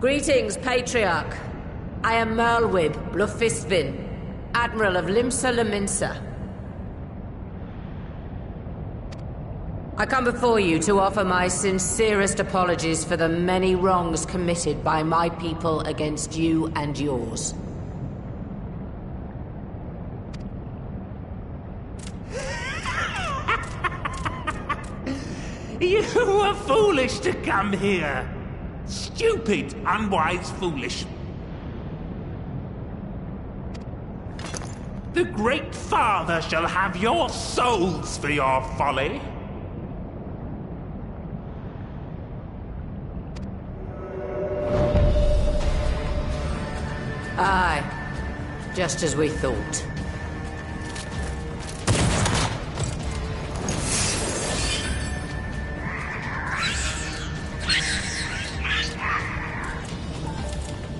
Greetings, Patriarch. I am Merlwib Blufisvin, Admiral of Limsa Laminsa. I come before you to offer my sincerest apologies for the many wrongs committed by my people against you and yours. You were foolish to come here. Stupid, unwise, foolish. The Great Father shall have your souls for your folly. Aye, just as we thought.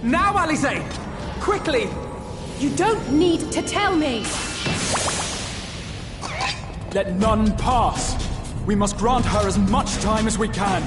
Now, Alize! Quickly! You don't need to tell me! Let none pass. We must grant her as much time as we can.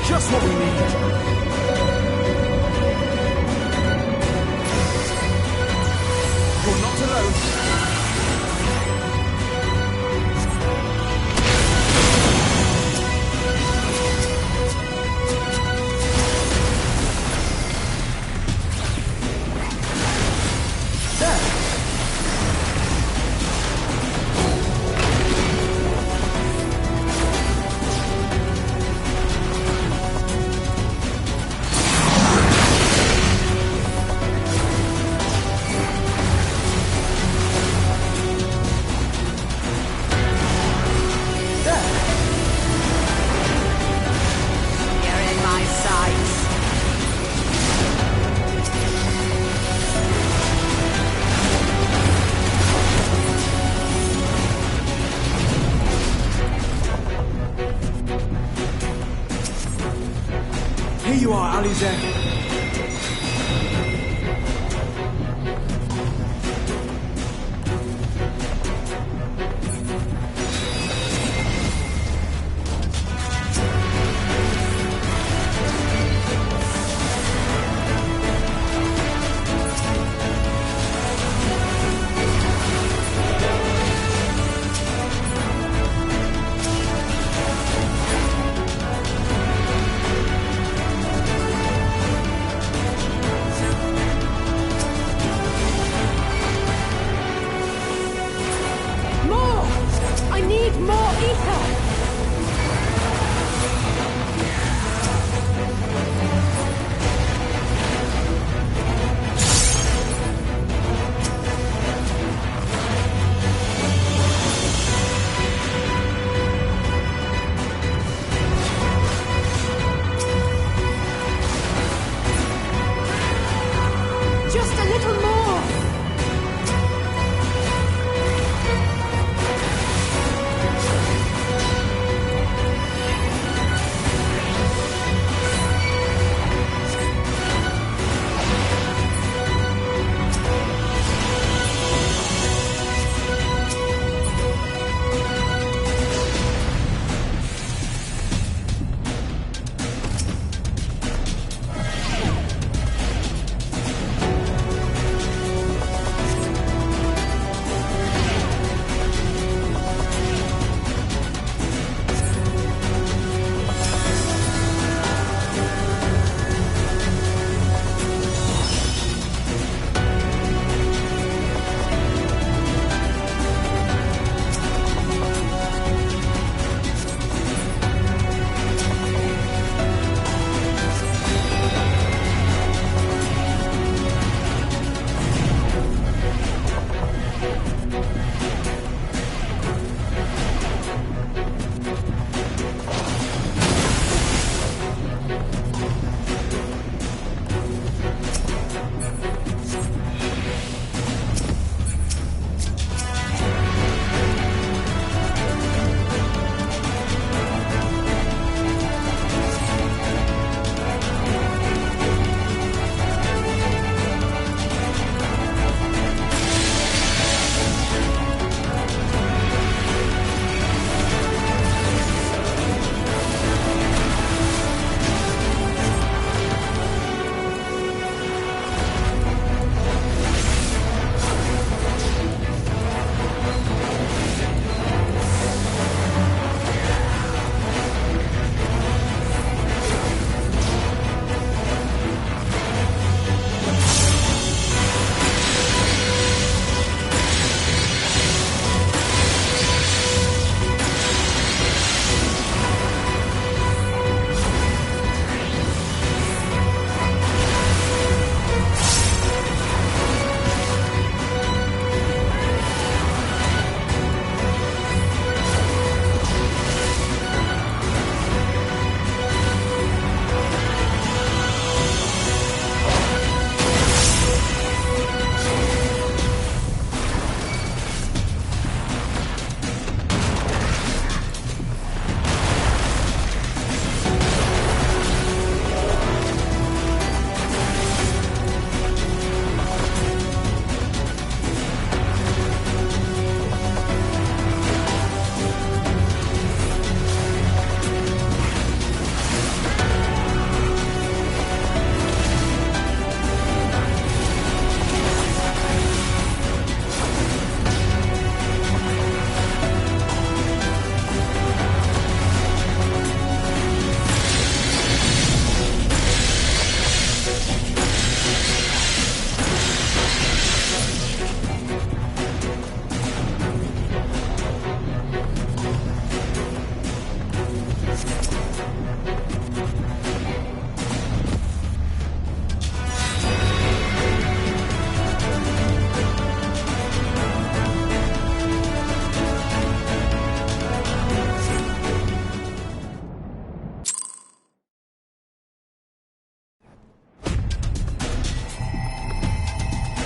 Just what we need. You're not alone. Here you are, Alize. little more!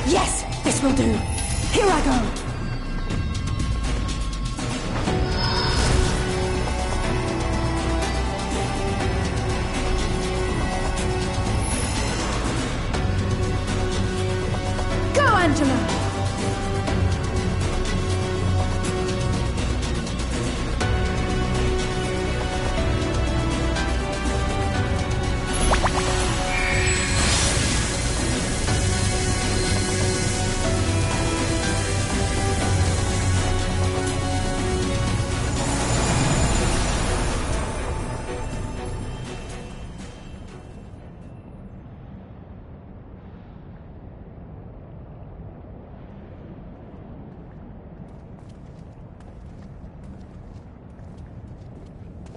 Yes! This will do! Here I go! Angela!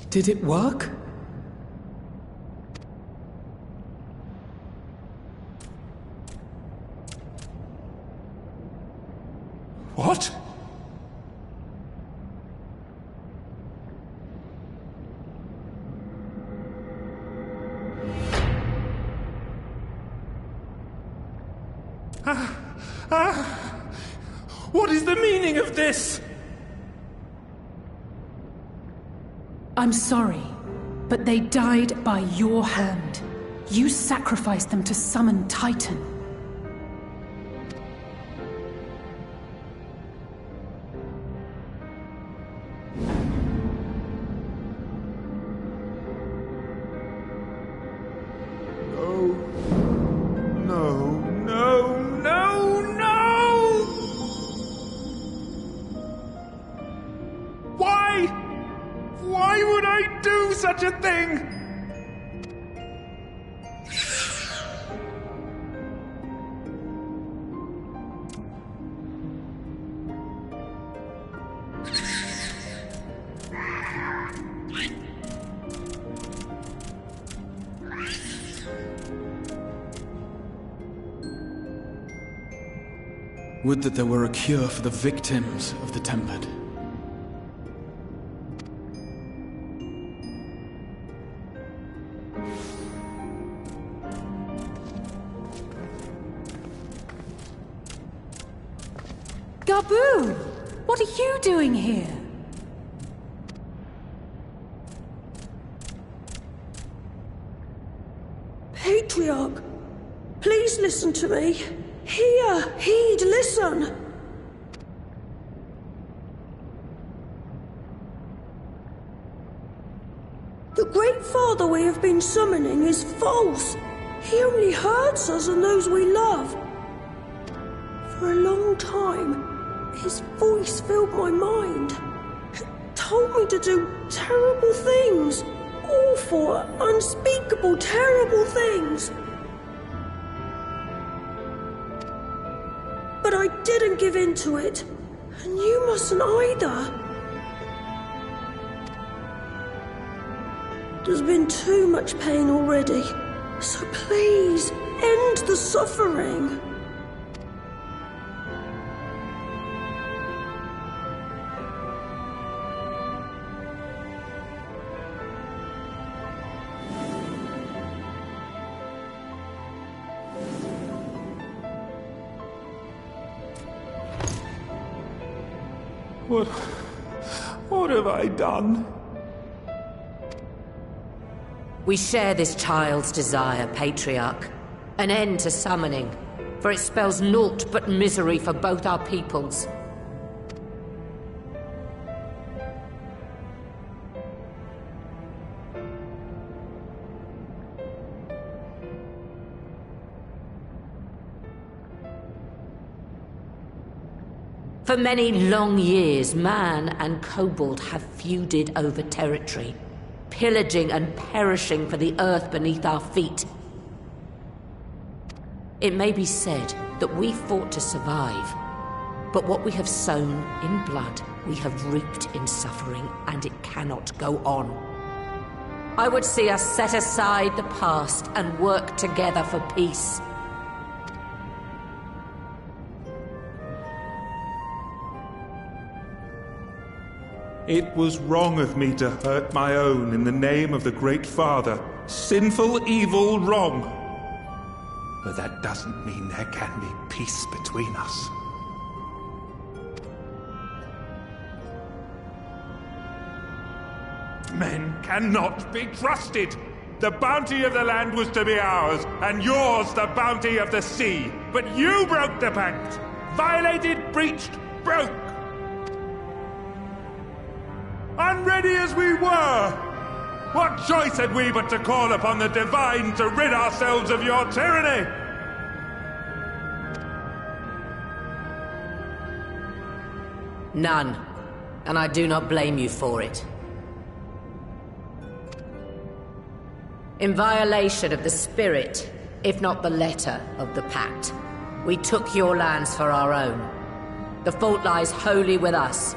Did it work? What? What is the meaning of this? I'm sorry, but they died by your hand. You sacrificed them to summon Titan. Why would I do such a thing? Would that there were a cure for the victims of the Tempered. Gabu! What are you doing here? Patriarch, please listen to me. Hear, heed, listen. The Great Father we have been summoning is false. He only hurts us and those we love. For a long time, his voice filled my mind. It told me to do terrible things. Awful, unspeakable, terrible things. But I didn't give in to it, and you mustn't either. There's been too much pain already, so please, end the suffering. What have I done? We share this child's desire, Patriarch. An end to summoning, for it spells naught but misery for both our peoples. For many long years, man and kobold have feuded over territory, pillaging and perishing for the earth beneath our feet. It may be said that we fought to survive, but what we have sown in blood, we have reaped in suffering, and it cannot go on. I would see us set aside the past and work together for peace. It was wrong of me to hurt my own in the name of the Great Father. Sinful, evil, wrong. But that doesn't mean there can be peace between us. Men cannot be trusted. The bounty of the land was to be ours, and yours the bounty of the sea. But you broke the pact. Violated, breached, broke. Unready as we were, what choice had we but to call upon the divine to rid ourselves of your tyranny? None, and I do not blame you for it. In violation of the spirit, if not the letter, of the pact, we took your lands for our own. The fault lies wholly with us.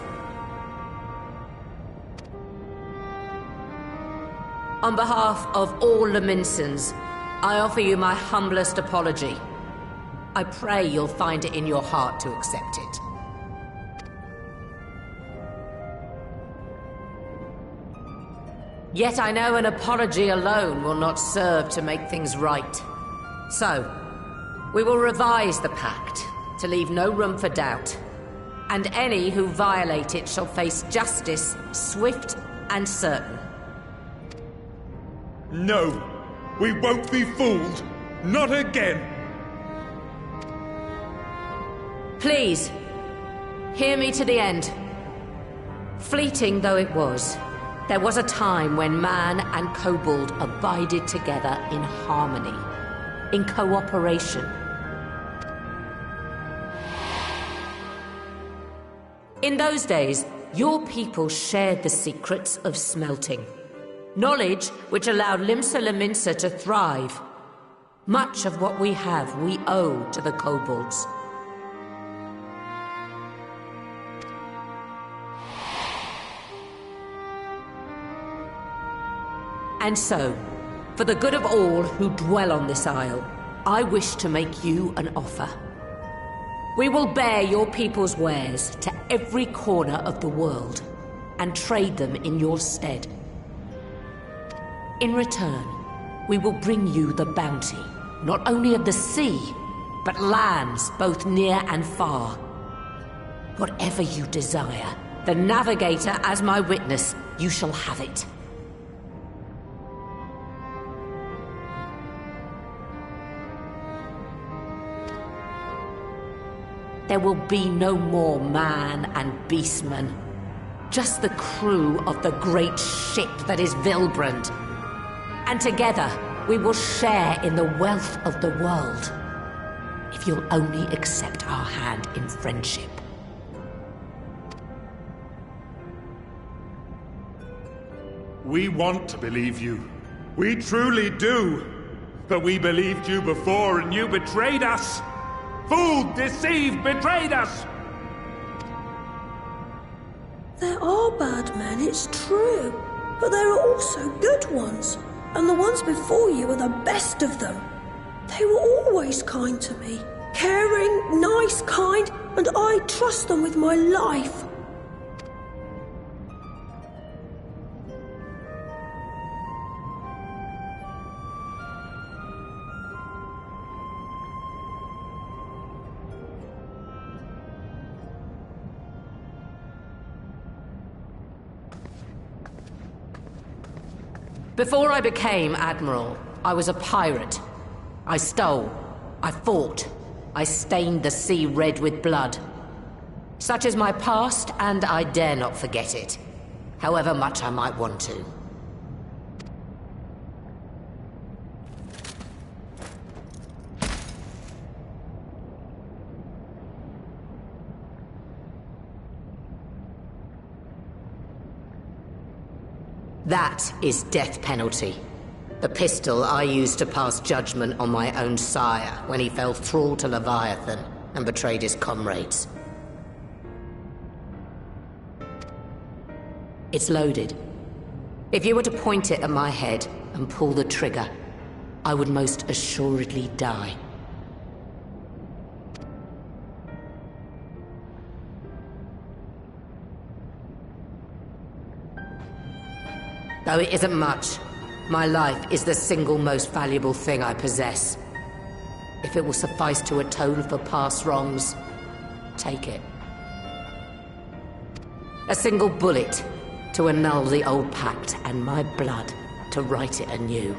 On behalf of all Laminsons, I offer you my humblest apology. I pray you'll find it in your heart to accept it. Yet I know an apology alone will not serve to make things right. So, we will revise the pact, to leave no room for doubt. And any who violate it shall face justice, swift and certain. No, we won't be fooled. Not again. Please, hear me to the end. Fleeting though it was, there was a time when man and kobold abided together in harmony, in cooperation. In those days, your people shared the secrets of smelting. Knowledge which allowed Limsa Lominsa to thrive. Much of what we have we owe to the kobolds. And so, for the good of all who dwell on this isle, I wish to make you an offer. We will bear your people's wares to every corner of the world and trade them in your stead. In return, we will bring you the bounty, not only of the sea, but lands both near and far. Whatever you desire, the Navigator as my witness, you shall have it. There will be no more man and beastman. Just the crew of the great ship that is Vilbrand. And together, we will share in the wealth of the world. If you'll only accept our hand in friendship. We want to believe you. We truly do. But we believed you before and you betrayed us. Fooled, deceived, betrayed us! There are bad men, it's true. But there are also good ones. And the ones before you are the best of them. They were always kind to me. Caring, nice, kind, and I trust them with my life. Before I became Admiral, I was a pirate. I stole. I fought. I stained the sea red with blood. Such is my past, and I dare not forget it, however much I might want to. That is death penalty. The pistol I used to pass judgment on my own sire when he fell thrall to Leviathan and betrayed his comrades. It's loaded. If you were to point it at my head and pull the trigger, I would most assuredly die. Though it isn't much, my life is the single most valuable thing I possess. If it will suffice to atone for past wrongs, take it. A single bullet to annul the old pact, and my blood to write it anew.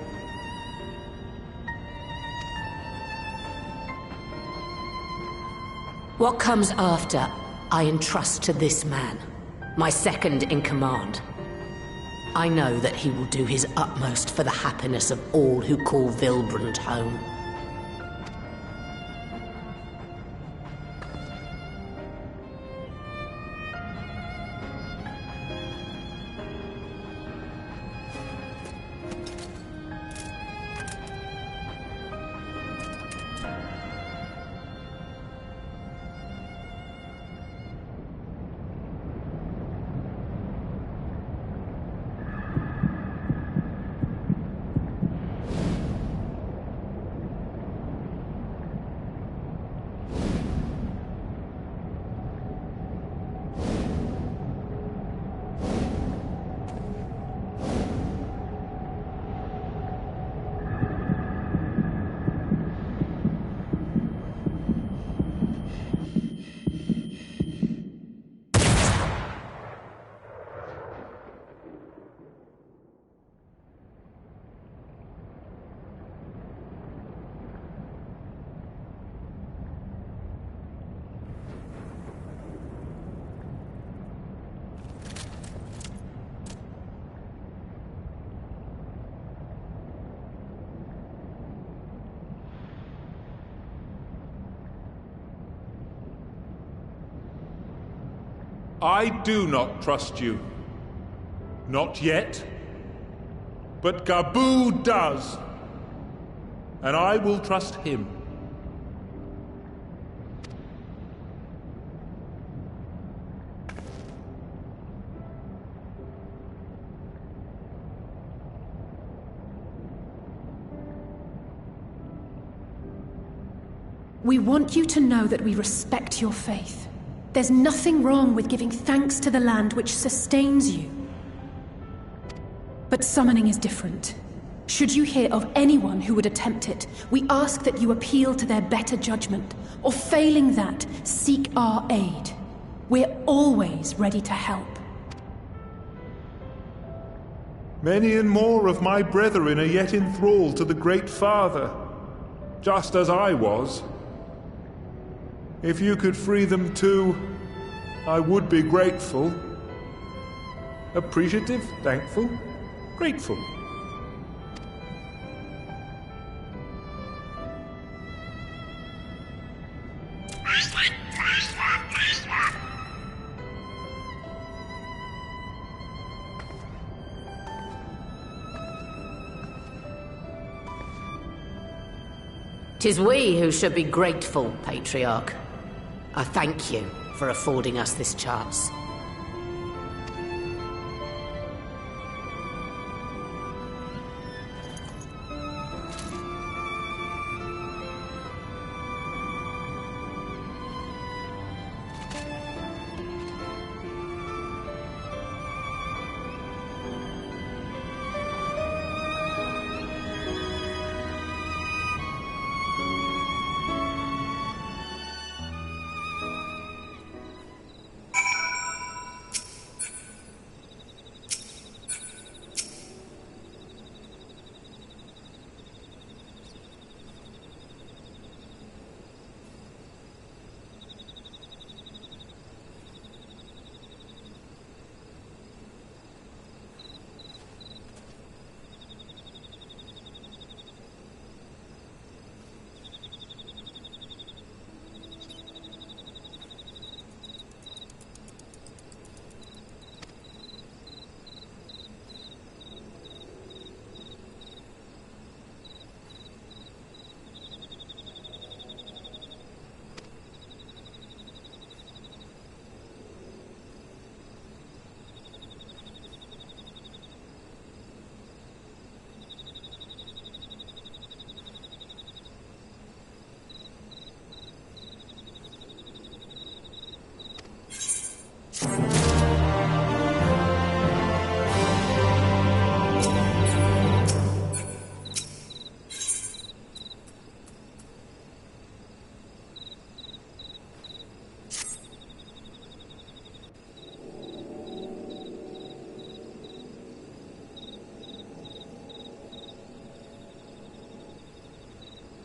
What comes after, I entrust to this man, my second in command. I know that he will do his utmost for the happiness of all who call Vilbrand home. I do not trust you. Not yet. But Gabu does. And I will trust him. We want you to know that we respect your faith. There's nothing wrong with giving thanks to the land which sustains you. But summoning is different. Should you hear of anyone who would attempt it, we ask that you appeal to their better judgment, or failing that, seek our aid. We're always ready to help. Many and more of my brethren are yet enthralled to the Great Father, just as I was. If you could free them too, I would be grateful. Appreciative, thankful, grateful. Tis we who should be grateful, Patriarch. I thank you for affording us this chance.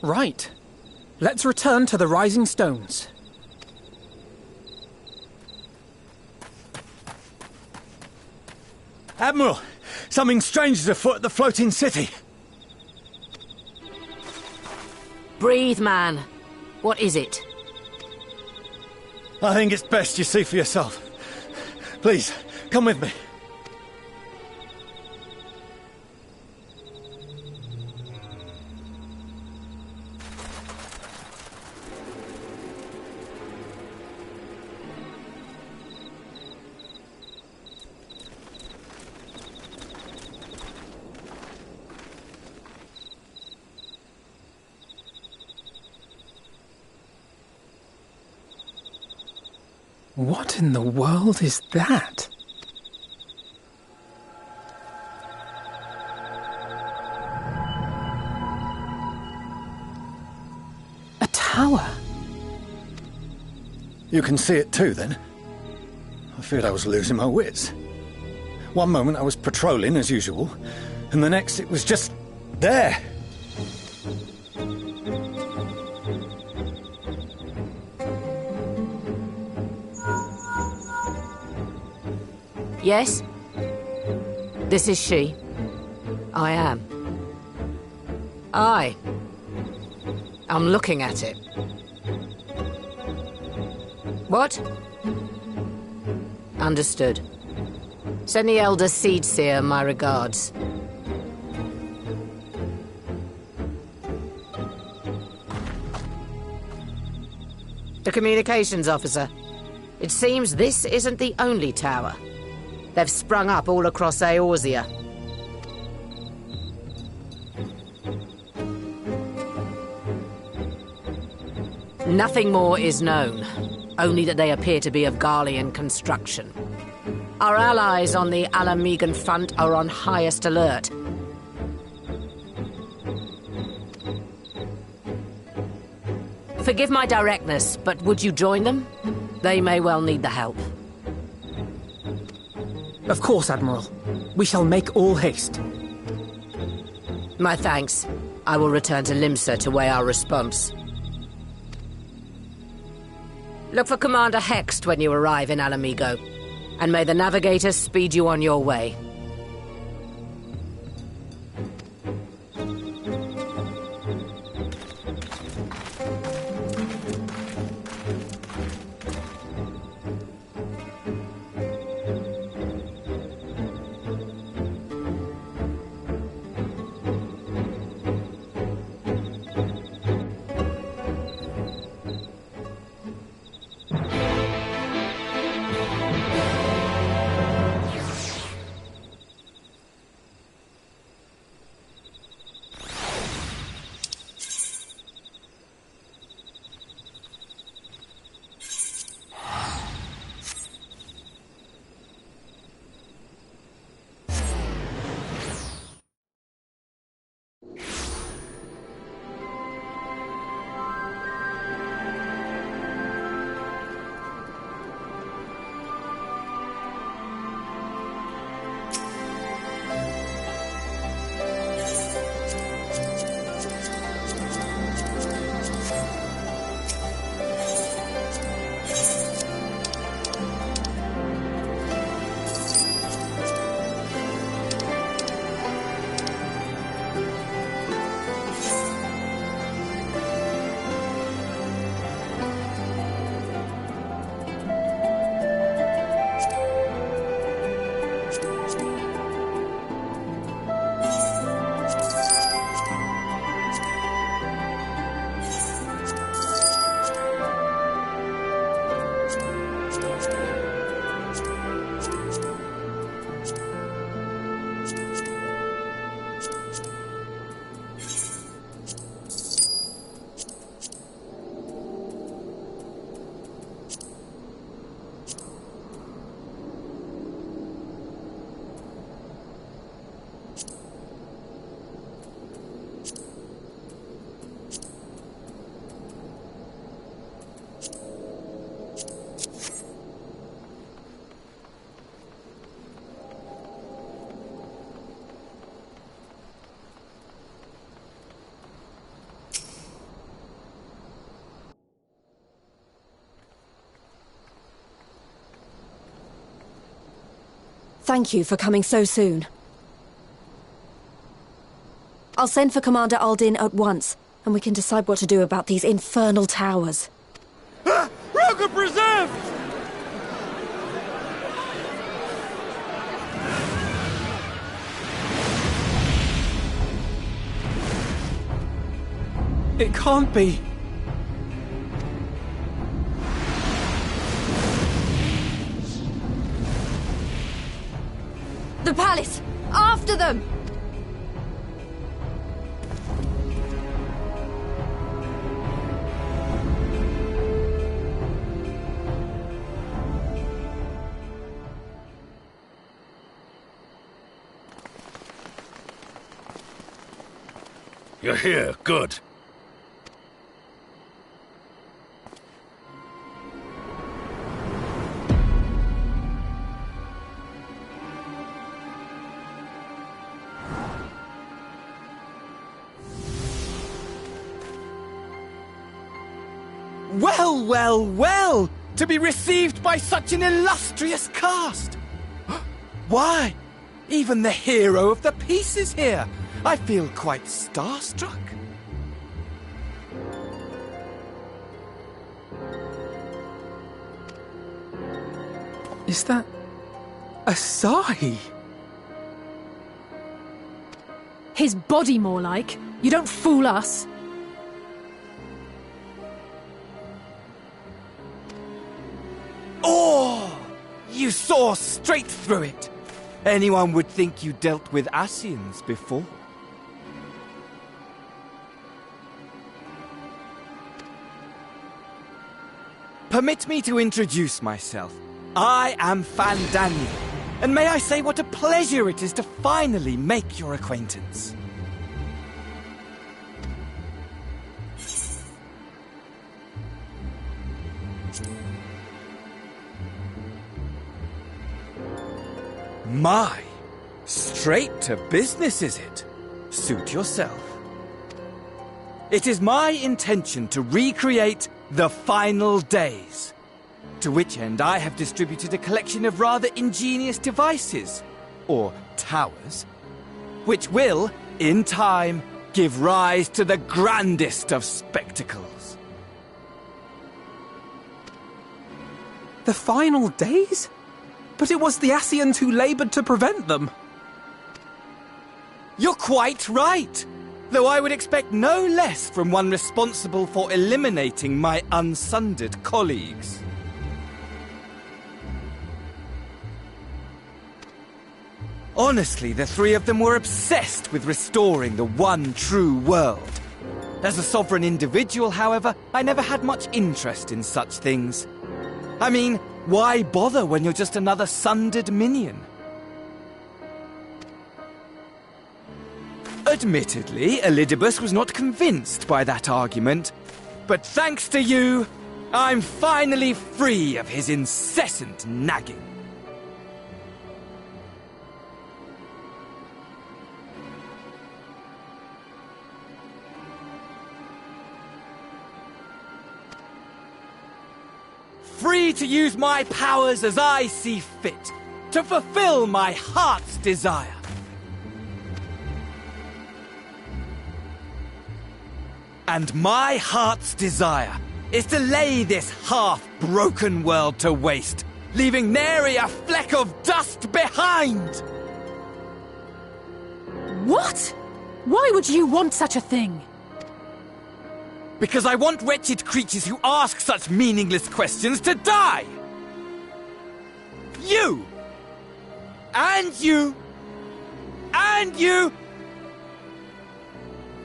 Right. Let's return to the Rising Stones. Admiral, something strange is afoot at the floating city. Breathe, man. What is it? I think it's best you see for yourself. Please, come with me. What in the world is that? A tower? You can see it too, then? I feared I was losing my wits. One moment I was patrolling as usual, and the next it was just there. Yes? This is she. I am. I'm looking at it. What? Understood. Send the Elder Seedseer my regards. The communications officer. It seems this isn't the only tower. They've sprung up all across Eorzea. Nothing more is known, only that they appear to be of Garlean construction. Our allies on the Alamegan front are on highest alert. Forgive my directness, but would you join them? They may well need the help. Of course, Admiral. We shall make all haste. My thanks. I will return to Limsa to weigh our response. Look for Commander Hext when you arrive in Alamigo, and may the Navigator speed you on your way. Thank you for coming so soon. I'll send for Commander Aldin at once, and we can decide what to do about these infernal towers. Roca preserved! It can't be. The palace! After them! You're here, good. Well, well, well! To be received by such an illustrious cast! Why, even the hero of the piece is here! I feel quite starstruck. Is that a sigh? His body, more like. You don't fool us. Oh! You saw straight through it. Anyone would think you dealt with Ascians before. Permit me to introduce myself. I am Fandaniel, and may I say what a pleasure it is to finally make your acquaintance. My, straight to business is it? Suit yourself. It is my intention to recreate the final days, to which end I have distributed a collection of rather ingenious devices, or towers, which will, in time, give rise to the grandest of spectacles. The final days? But it was the Ascians who laboured to prevent them. You're quite right, though I would expect no less from one responsible for eliminating my unsundered colleagues. Honestly, the three of them were obsessed with restoring the one true world. As a sovereign individual, however, I never had much interest in such things. I mean, why bother when you're just another sundered minion? Admittedly, Elidibus was not convinced by that argument, but thanks to you, I'm finally free of his incessant nagging. Free to use my powers as I see fit, to fulfill my heart's desire. And my heart's desire is to lay this half-broken world to waste, leaving nary a fleck of dust behind! What? Why would you want such a thing? Because I want wretched creatures who ask such meaningless questions to die! You! And you! And you!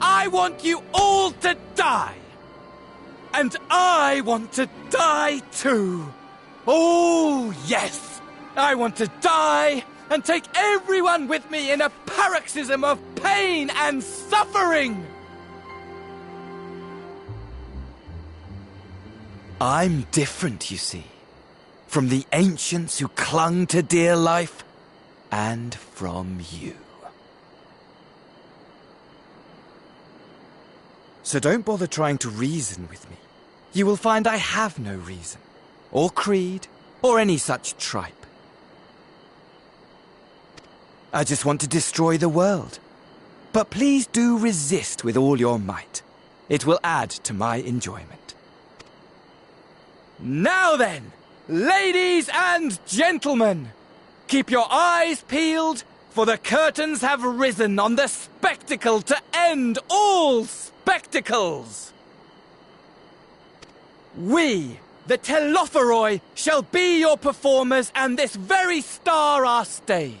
I want you all to die! And I want to die too! Oh, yes! I want to die and take everyone with me in a paroxysm of pain and suffering! I'm different, you see, from the ancients who clung to dear life, and from you. So don't bother trying to reason with me. You will find I have no reason, or creed, or any such tripe. I just want to destroy the world. But please do resist with all your might. It will add to my enjoyment. Now then, ladies and gentlemen, keep your eyes peeled, for the curtains have risen on the spectacle to end all spectacles. We, the Telophoroi, shall be your performers, and this very star our stage.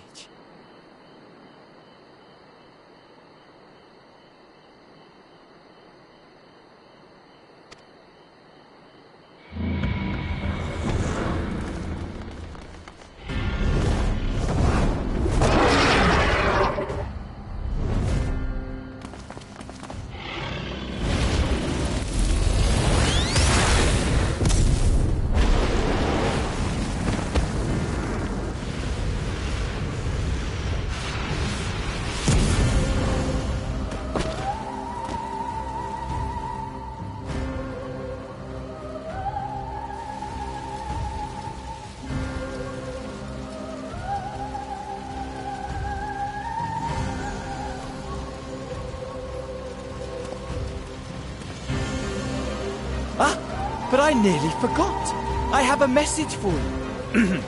But I nearly forgot. I have a message for you.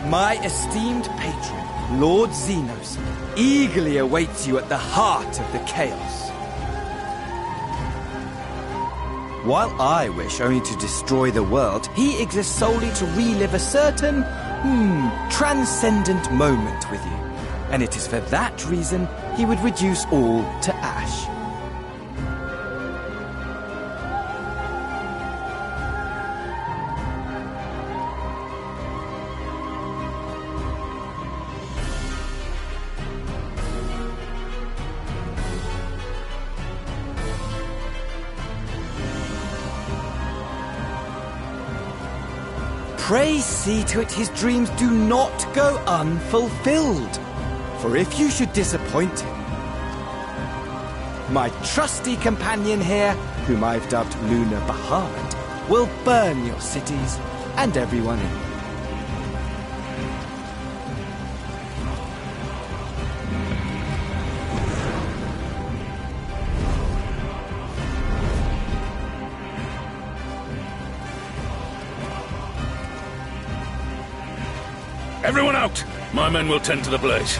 My esteemed patron, Lord Xenos, eagerly awaits you at the heart of the chaos. While I wish only to destroy the world, he exists solely to relive a certain, transcendent moment with you. And it is for that reason he would reduce all to ash. Pray see to it his dreams do not go unfulfilled. For if you should disappoint him, my trusty companion here, whom I've dubbed Luna Bahamut, will burn your cities and everyone in them. Everyone out! My men will tend to the blaze.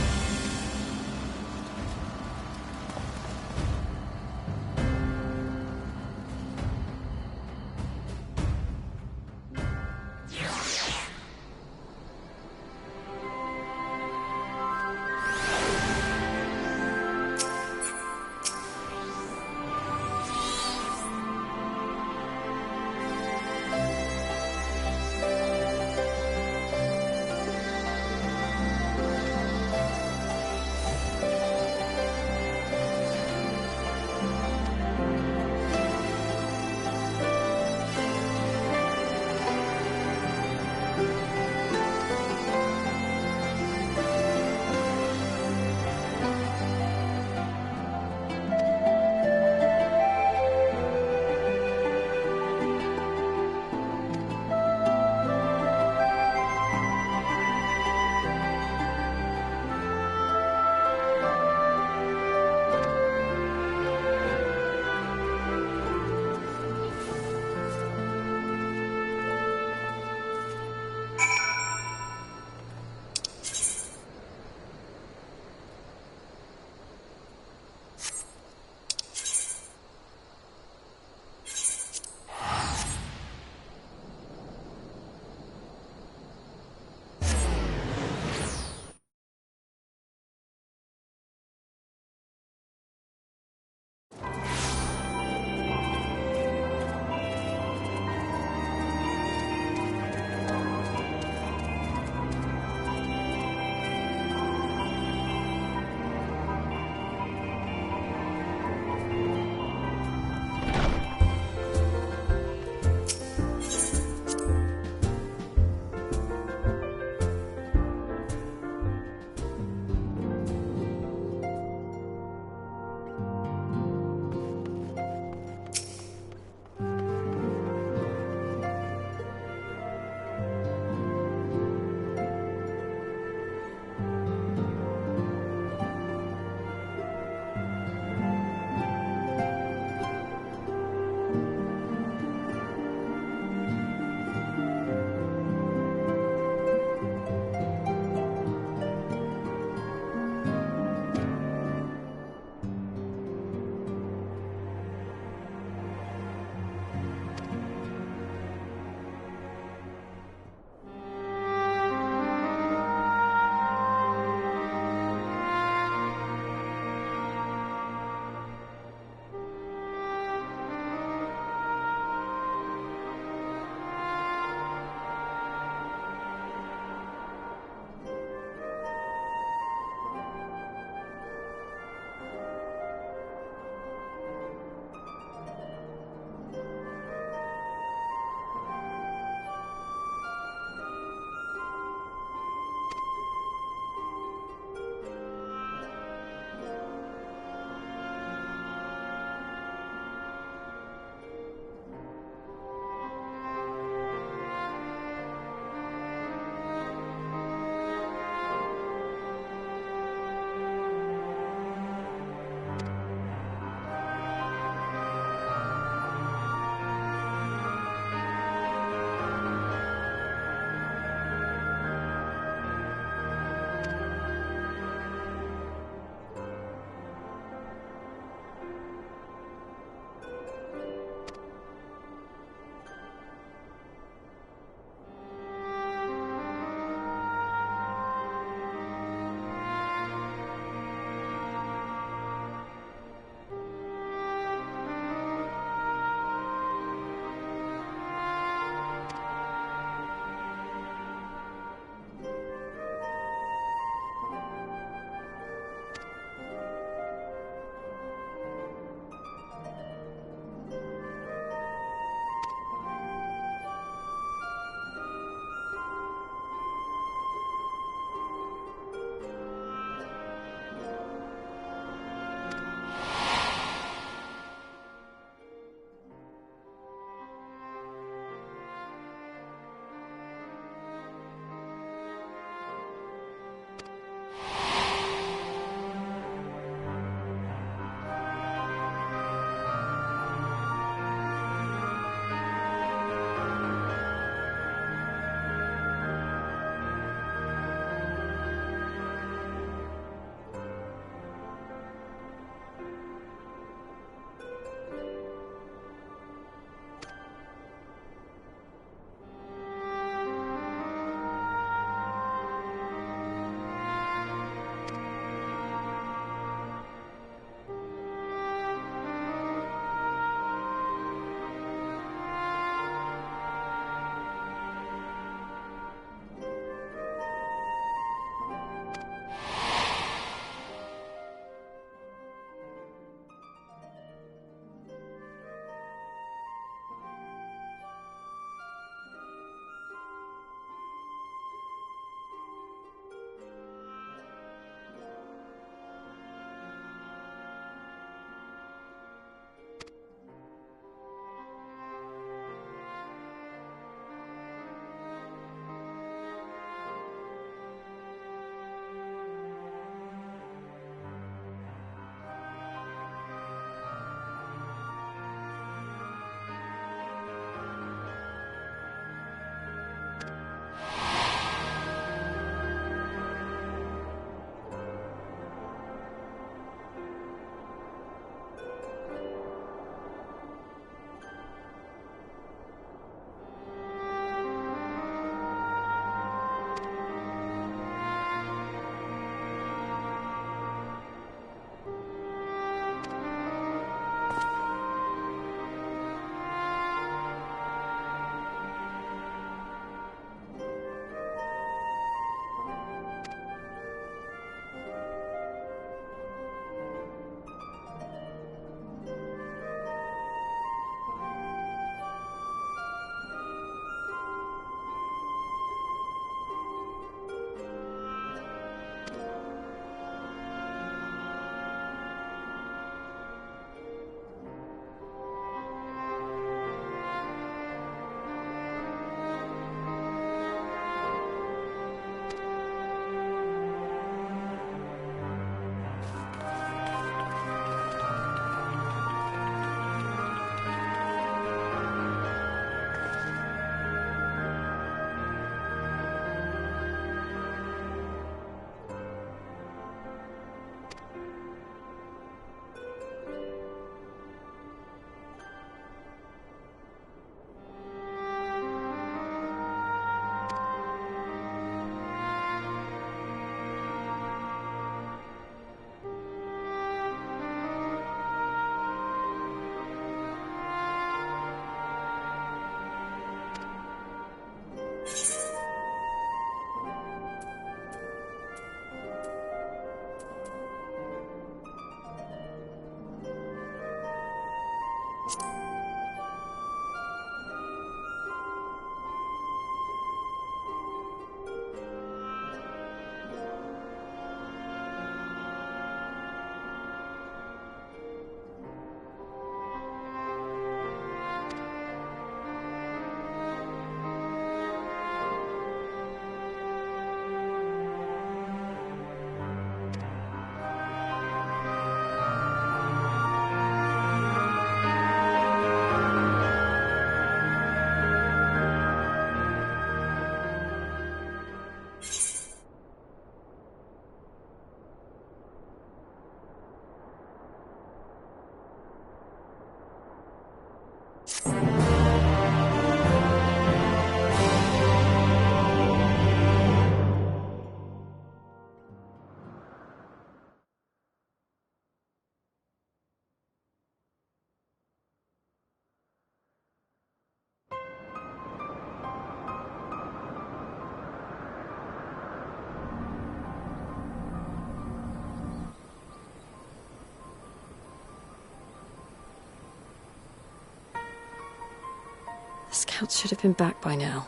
Scouts should have been back by now.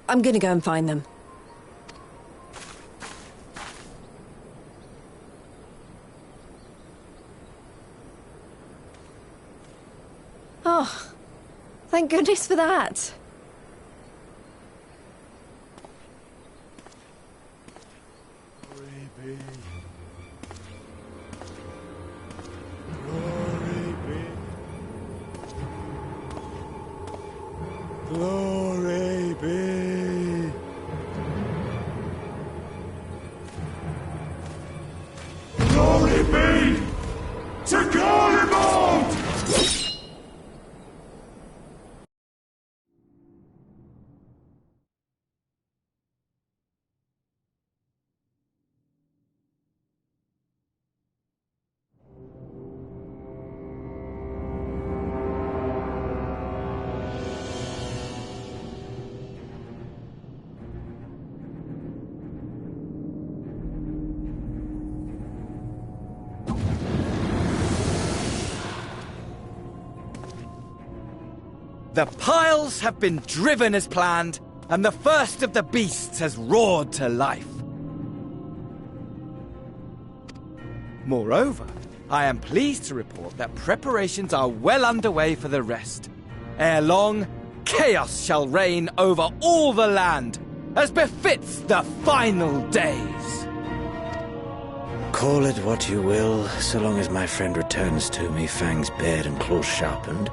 I'm gonna go and find them. Oh, thank goodness for that. Glory be. Glory be to Garibald! The piles have been driven as planned, and the first of the beasts has roared to life. Moreover, I am pleased to report that preparations are well underway for the rest. Ere long, chaos shall reign over all the land, as befits the final days. Call it what you will, so long as my friend returns to me, fangs bared and claws sharpened.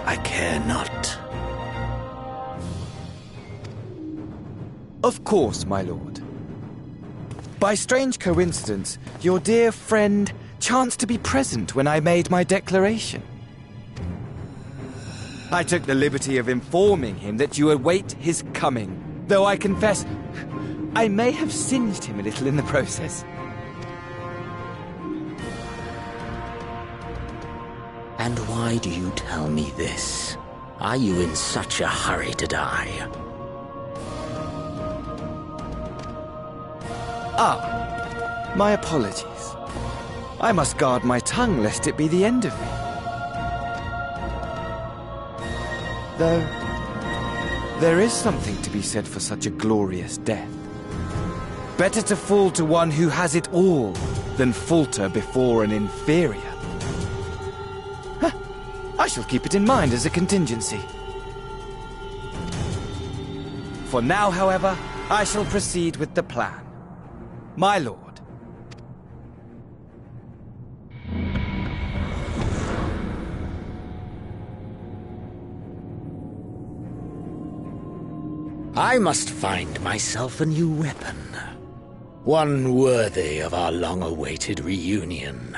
I care not. Of course, my lord. By strange coincidence, your dear friend chanced to be present when I made my declaration. I took the liberty of informing him that you await his coming, though I confess I may have singed him a little in the process. And why do you tell me this? Are you in such a hurry to die? Ah, my apologies. I must guard my tongue lest it be the end of me. Though, there is something to be said for such a glorious death. Better to fall to one who has it all than falter before an inferior. I shall keep it in mind as a contingency. For now, however, I shall proceed with the plan. My lord. I must find myself a new weapon. One worthy of our long-awaited reunion.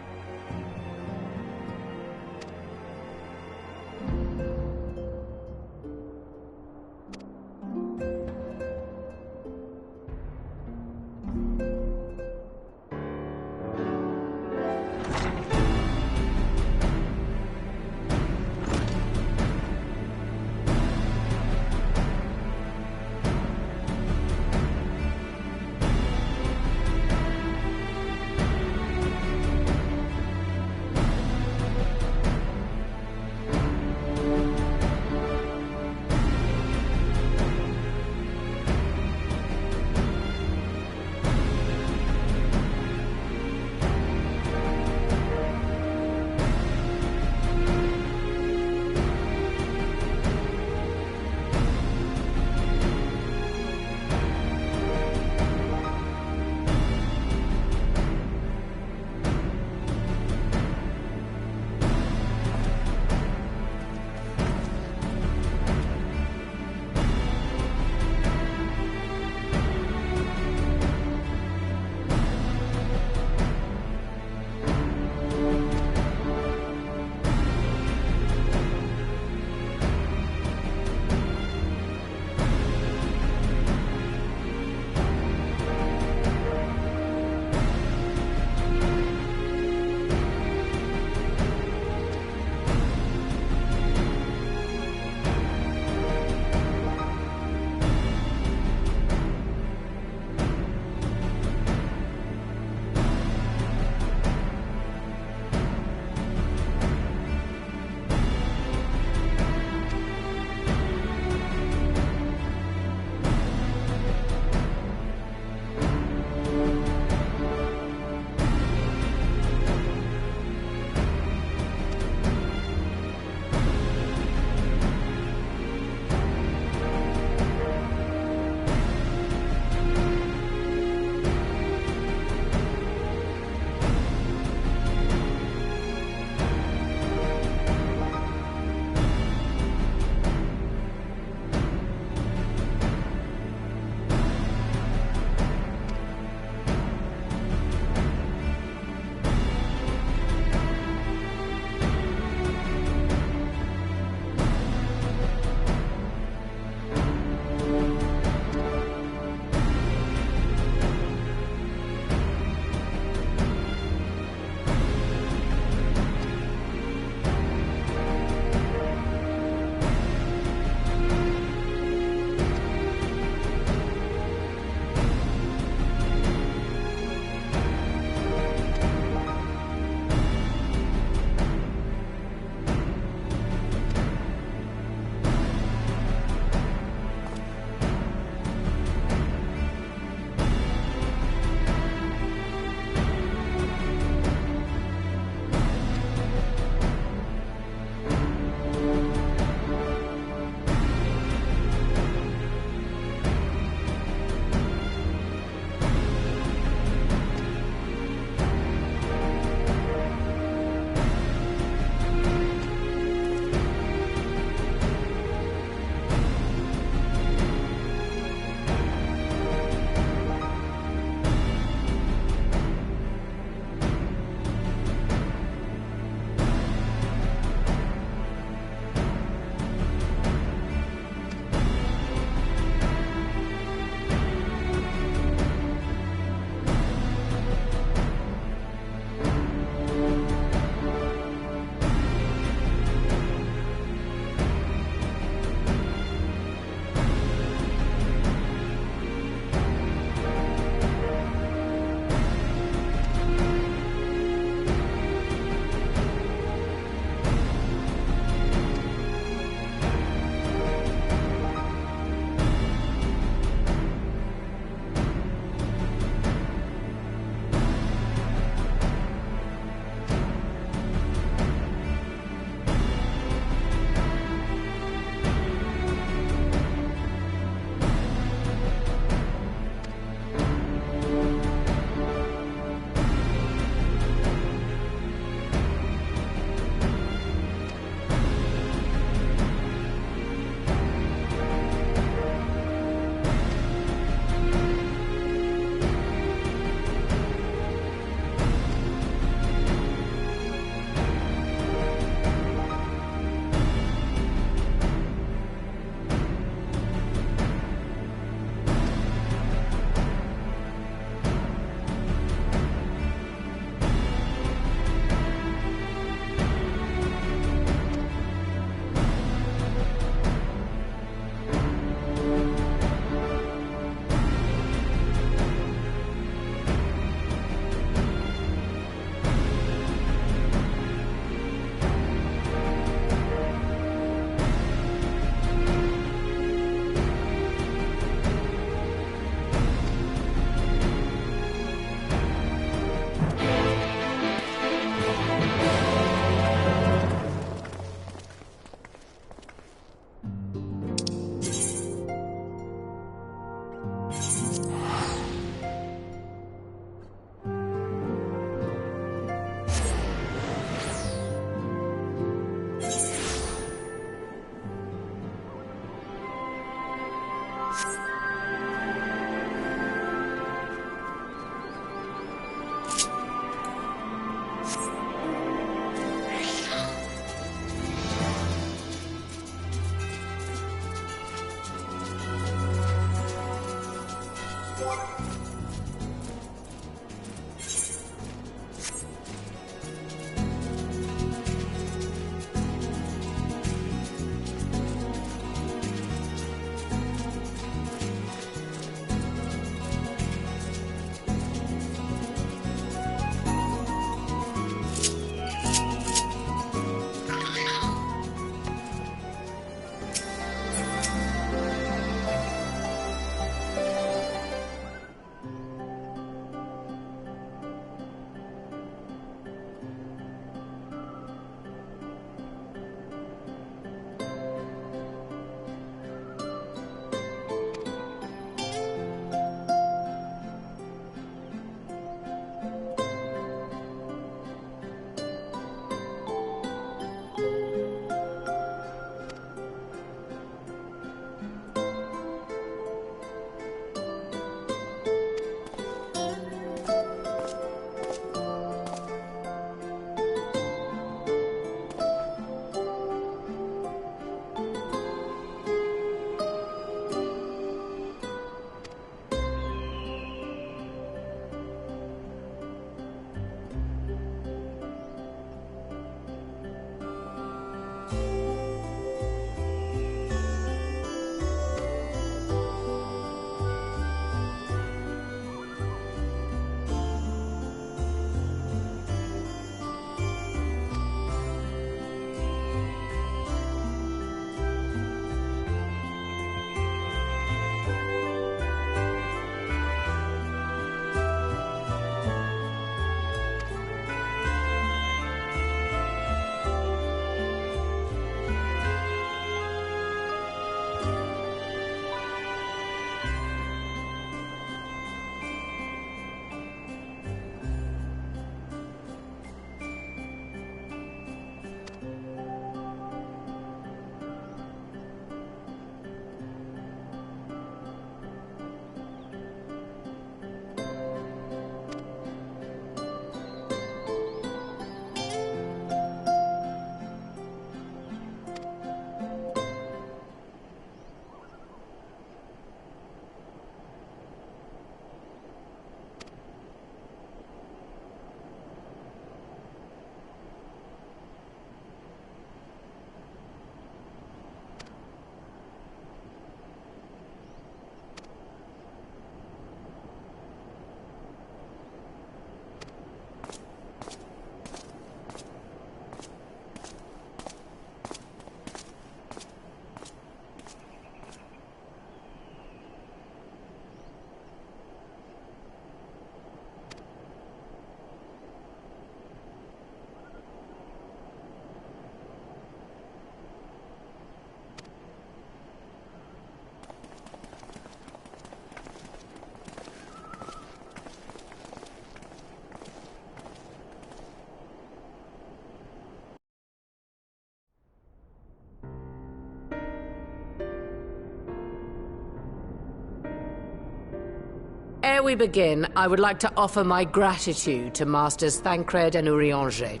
Ere we begin, I would like to offer my gratitude to Masters Thancred and Urianger.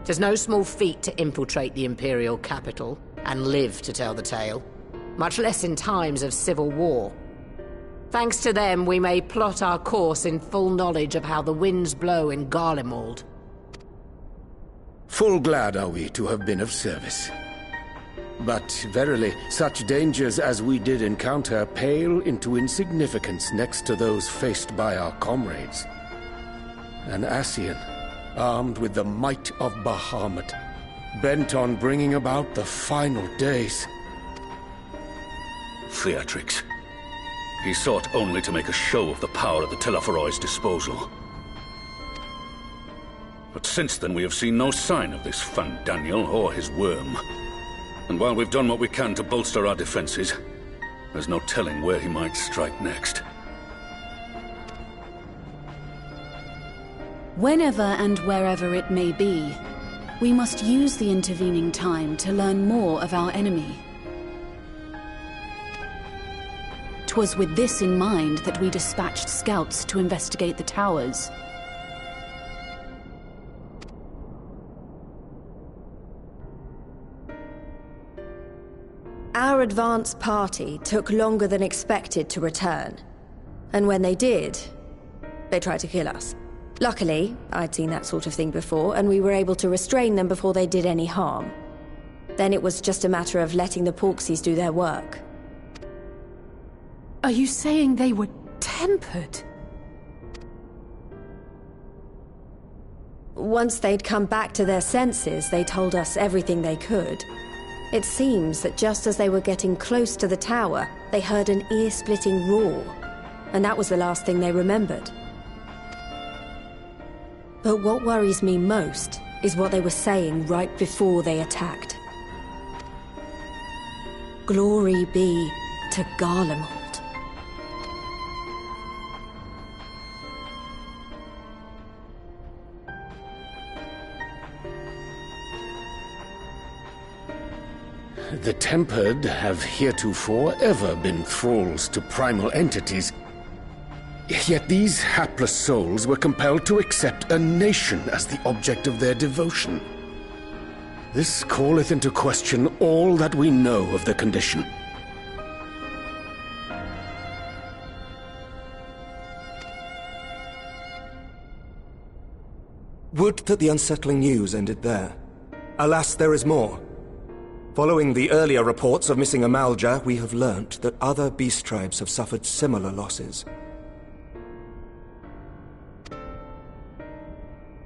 Tis no small feat to infiltrate the Imperial capital and live to tell the tale, much less in times of civil war. Thanks to them, we may plot our course in full knowledge of how the winds blow in Garlemald. Full glad are we to have been of service. But verily, such dangers as we did encounter pale into insignificance next to those faced by our comrades. An Ascian, armed with the might of Bahamut, bent on bringing about the final days. Theatrix. He sought only to make a show of the power at the Telophoroid's disposal. But since then we have seen no sign of this Fandaniel or his worm. And while we've done what we can to bolster our defenses, there's no telling where he might strike next. Whenever and wherever it may be, we must use the intervening time to learn more of our enemy. 'Twas with this in mind that we dispatched scouts to investigate the towers. Our advance party took longer than expected to return. And when they did, they tried to kill us. Luckily, I'd seen that sort of thing before, and we were able to restrain them before they did any harm. Then it was just a matter of letting the Porksies do their work. Are you saying they were tempered? Once they'd come back to their senses, they told us everything they could. It seems that just as they were getting close to the tower, they heard an ear-splitting roar, and that was the last thing they remembered. But what worries me most is what they were saying right before they attacked. Glory be to Garlemald. The Tempered have heretofore ever been thralls to primal entities. Yet these hapless souls were compelled to accept a nation as the object of their devotion. This calleth into question all that we know of the condition. Would that the unsettling news ended there. Alas, there is more. Following the earlier reports of missing Amalja, we have learnt that other beast tribes have suffered similar losses.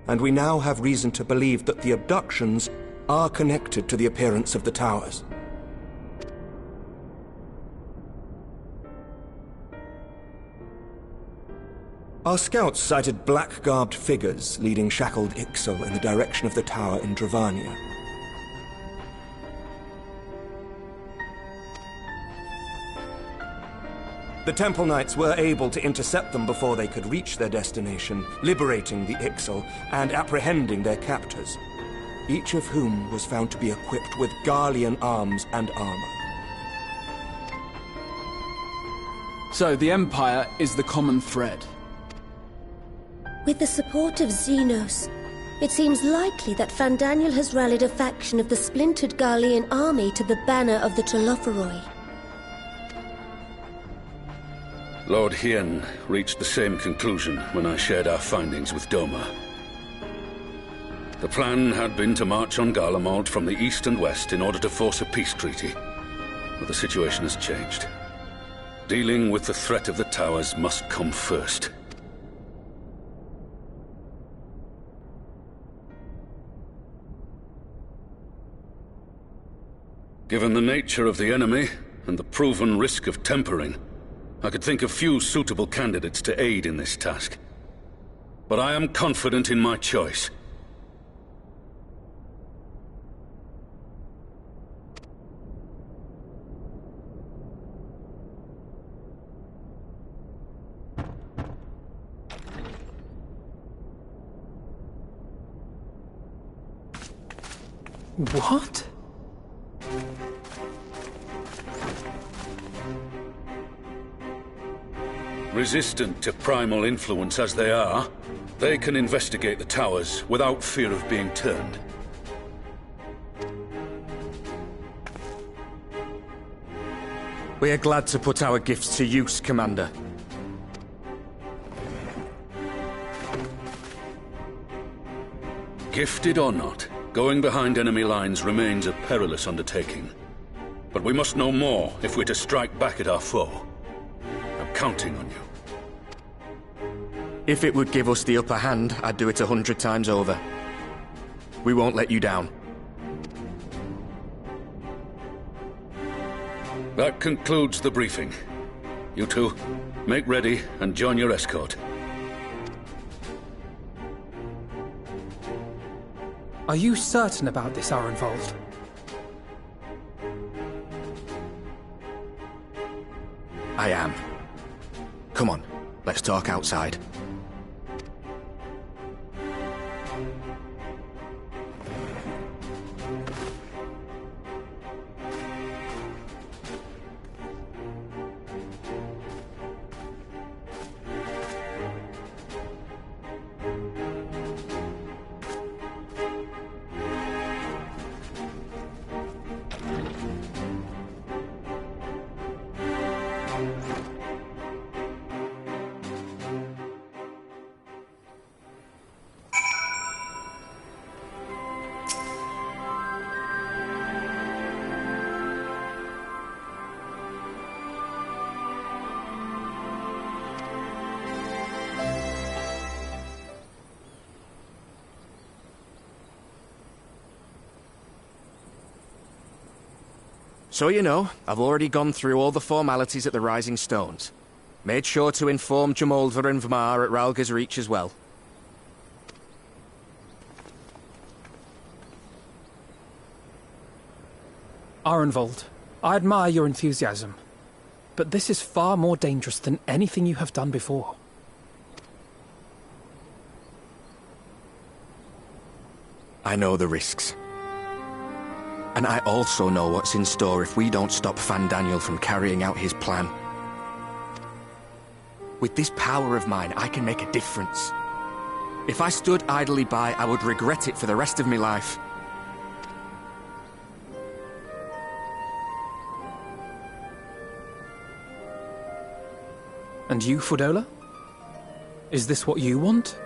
And we now have reason to believe that the abductions are connected to the appearance of the towers. Our scouts sighted black-garbed figures leading shackled Ixal in the direction of the tower in Dravania. The Temple Knights were able to intercept them before they could reach their destination, liberating the Ixal and apprehending their captors, each of whom was found to be equipped with Garlean arms and armor. So the Empire is the common thread. With the support of Xenos, it seems likely that Fandaniel has rallied a faction of the splintered Garlean army to the banner of the Telophoroi. Lord Hien reached the same conclusion when I shared our findings with Doma. The plan had been to march on Garlemald from the east and west in order to force a peace treaty. But the situation has changed. Dealing with the threat of the towers must come first. Given the nature of the enemy and the proven risk of tempering, I could think of few suitable candidates to aid in this task. But I am confident in my choice. What? Resistant to primal influence as they are, they can investigate the towers without fear of being turned. We are glad to put our gifts to use, Commander. Gifted or not, going behind enemy lines remains a perilous undertaking. But we must know more if we're to strike back at our foe. I'm counting on you. If it would give us the upper hand, I'd do it 100 times over. We won't let you down. That concludes the briefing. You two, make ready and join your escort. Are you certain about this, Arenvold? I am. Come on, let's talk outside. So you know, I've already gone through all the formalities at the Rising Stones. Made sure to inform Jamolva and Vmar at Ralga's Reach as well. Arenvold, I admire your enthusiasm, but this is far more dangerous than anything you have done before. I know the risks. And I also know what's in store if we don't stop Fandaniel from carrying out his plan. With this power of mine, I can make a difference. If I stood idly by, I would regret it for the rest of my life. And you, Fudola? Is this what you want?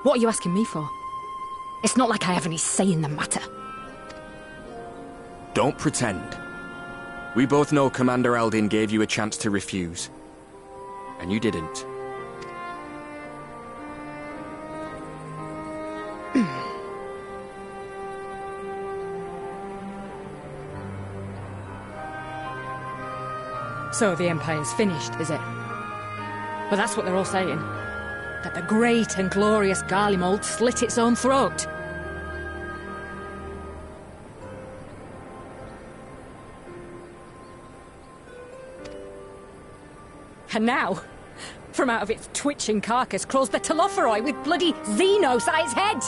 What are you asking me for? It's not like I have any say in the matter. Don't pretend. We both know Commander Eldin gave you a chance to refuse. And you didn't. So the Empire's finished, is it? But that's what they're all saying. That the great and glorious Garlemald slit its own throat. And now, from out of its twitching carcass crawls the Telophoroi with bloody Xenos at its head!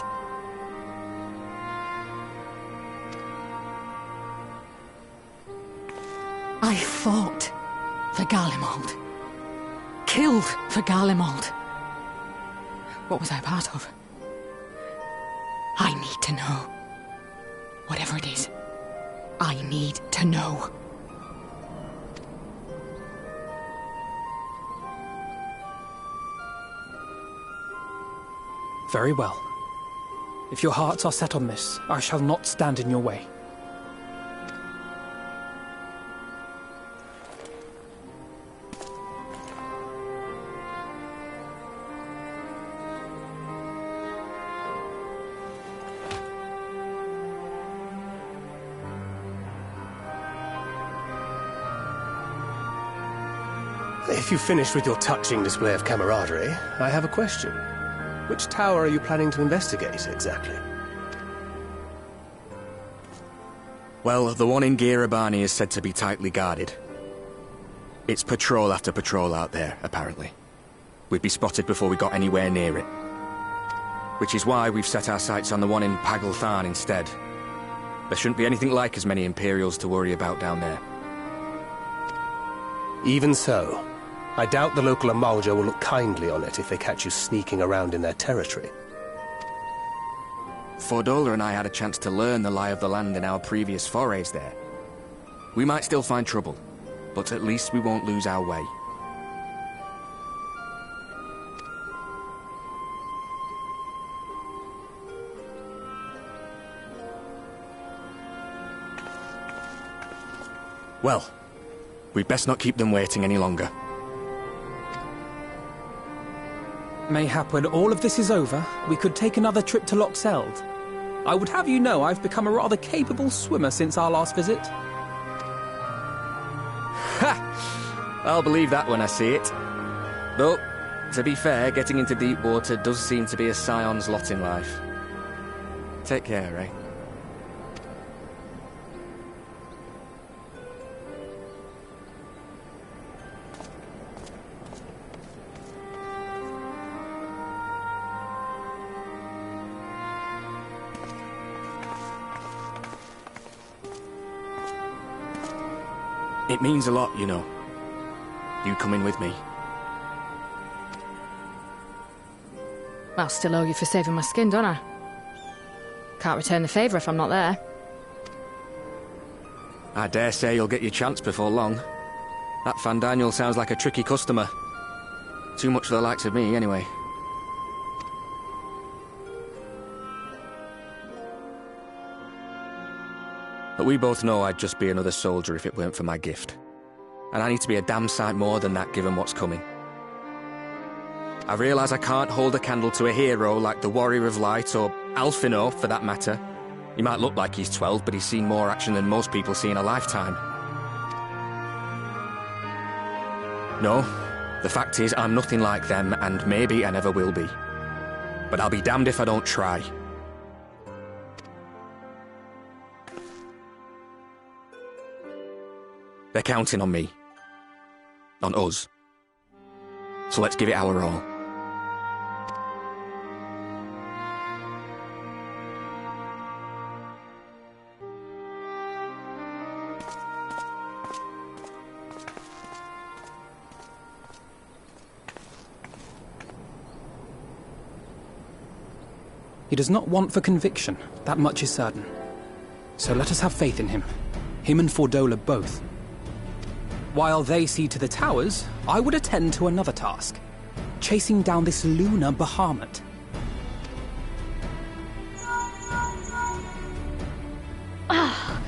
I fought for Garlemald. Killed for Garlemald. What was I a part of? I need to know. Whatever it is, I need to know. Very well. If your hearts are set on this, I shall not stand in your way. If you've finished with your touching display of camaraderie, I have a question. Which tower are you planning to investigate, exactly? Well, the one in Girabani is said to be tightly guarded. It's patrol after patrol out there, apparently. We'd be spotted before we got anywhere near it. Which is why we've set our sights on the one in Pagalthan instead. There shouldn't be anything like as many Imperials to worry about down there. Even so, I doubt the local Amalja will look kindly on it if they catch you sneaking around in their territory. Fordola and I had a chance to learn the lie of the land in our previous forays there. We might still find trouble, but at least we won't lose our way. Well, we'd best not keep them waiting any longer. Mayhap when all of this is over, we could take another trip to Loxeld. I would have you know I've become a rather capable swimmer since our last visit. Ha! I'll believe that when I see it. Though, to be fair, getting into deep water does seem to be a scion's lot in life. Take care, eh? It means a lot, you know. You coming with me. I'll still owe you for saving my skin, don't I? Can't return the favour if I'm not there. I dare say you'll get your chance before long. That Fandaniel sounds like a tricky customer. Too much for the likes of me, anyway. But we both know I'd just be another soldier if it weren't for my gift. And I need to be a damn sight more than that given what's coming. I realise I can't hold a candle to a hero like the Warrior of Light, or Alphino for that matter. He might look like he's 12, but he's seen more action than most people see in a lifetime. No, the fact is I'm nothing like them, and maybe I never will be. But I'll be damned if I don't try. They're counting on me. On us. So let's give it our all. He does not want for conviction, that much is certain. So let us have faith in him. Him and Fordola both. While they see to the towers, I would attend to another task. Chasing down this lunar Bahamut. Ah,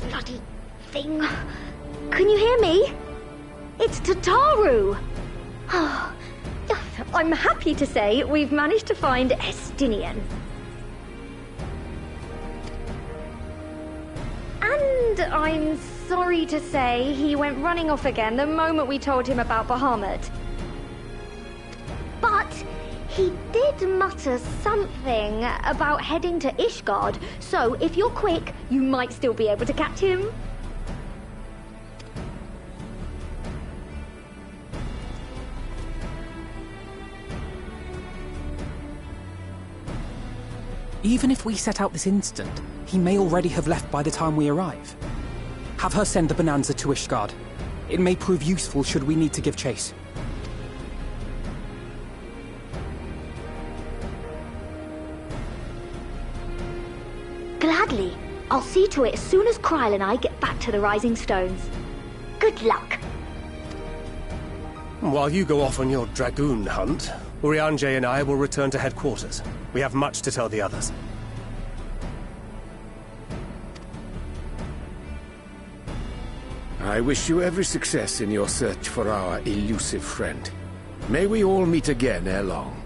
bloody thing. Can you hear me? It's Tataru! Ah, I'm happy to say we've managed to find Estinian. And I'm sorry to say he went running off again the moment we told him about Bahamut. But he did mutter something about heading to Ishgard, so if you're quick, you might still be able to catch him. Even if we set out this instant, he may already have left by the time we arrive. Have her send the Bonanza to Ishgard. It may prove useful should we need to give chase. Gladly. I'll see to it as soon as Kryl and I get back to the Rising Stones. Good luck. While you go off on your dragoon hunt, Urianger and I will return to headquarters. We have much to tell the others. I wish you every success in your search for our elusive friend. May we all meet again ere long.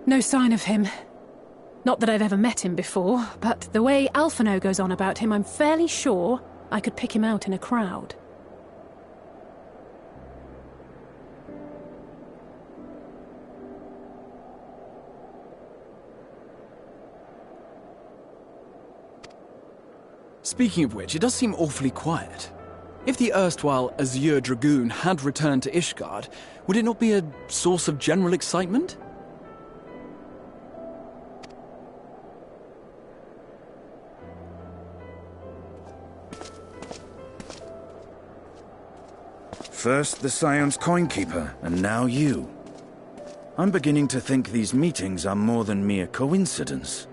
No sign of him. Not that I've ever met him before, but the way Alphino goes on about him, I'm fairly sure I could pick him out in a crowd. Speaking of which, it does seem awfully quiet. If the erstwhile Azure Dragoon had returned to Ishgard, would it not be a source of general excitement? First the Scion's Coinkeeper, and now you. I'm beginning to think these meetings are more than mere coincidence.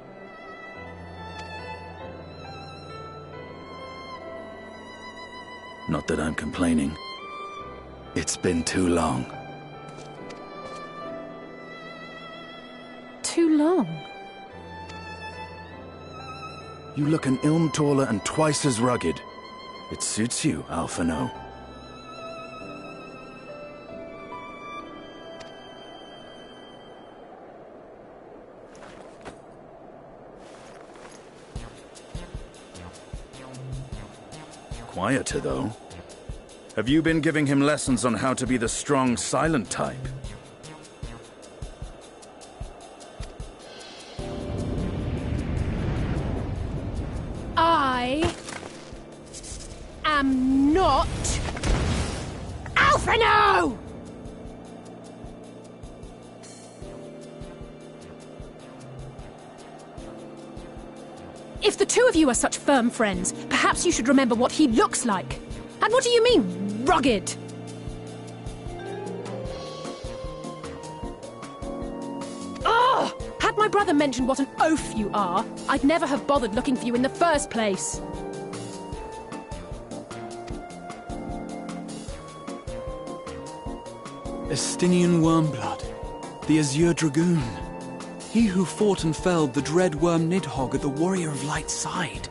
Not that I'm complaining. It's been too long. Too long? You look an ilm taller and twice as rugged. It suits you, Alphino. Quieter, though. Have you been giving him lessons on how to be the strong, silent type? I am not Alphino! If the two of you are such firm friends, perhaps you should remember what he looks like. And what do you mean, rugged? Ugh! Had my brother mentioned what an oaf you are, I'd never have bothered looking for you in the first place. Estinian Wormblood, the Azure Dragoon. He who fought and felled the dread worm Nidhogg at the Warrior of Light's side.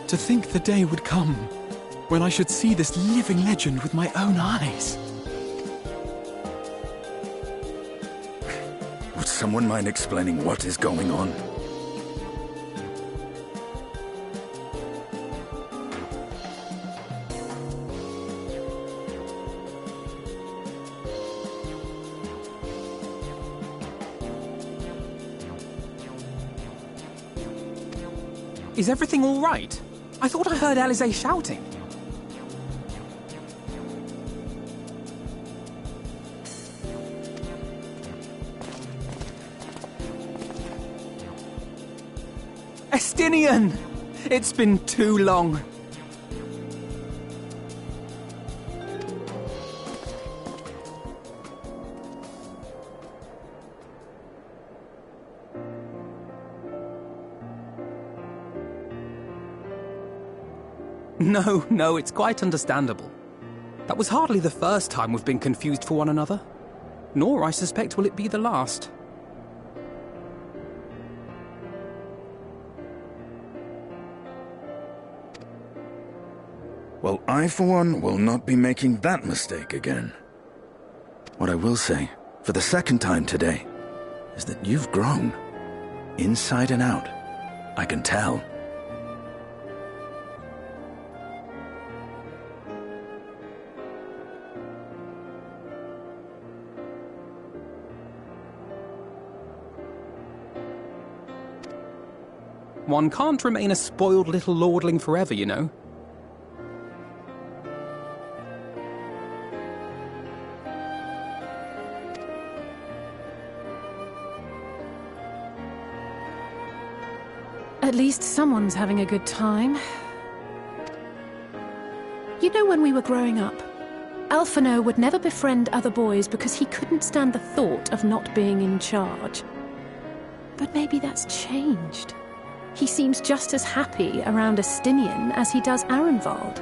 To think the day would come when I should see this living legend with my own eyes. Would someone mind explaining what is going on? Is everything all right? I thought I heard Alize shouting. Estinian! It's been too long. No, it's quite understandable. That was hardly the first time we've been confused for one another. Nor, I suspect, will it be the last. Well, I, for one, will not be making that mistake again. What I will say, for the second time today, is that you've grown. Inside and out. I can tell. One can't remain a spoiled little lordling forever, you know. At least someone's having a good time. You know, when we were growing up, Alphino would never befriend other boys because he couldn't stand the thought of not being in charge. But maybe that's changed. He seems just as happy around Estinian as he does Arenvald.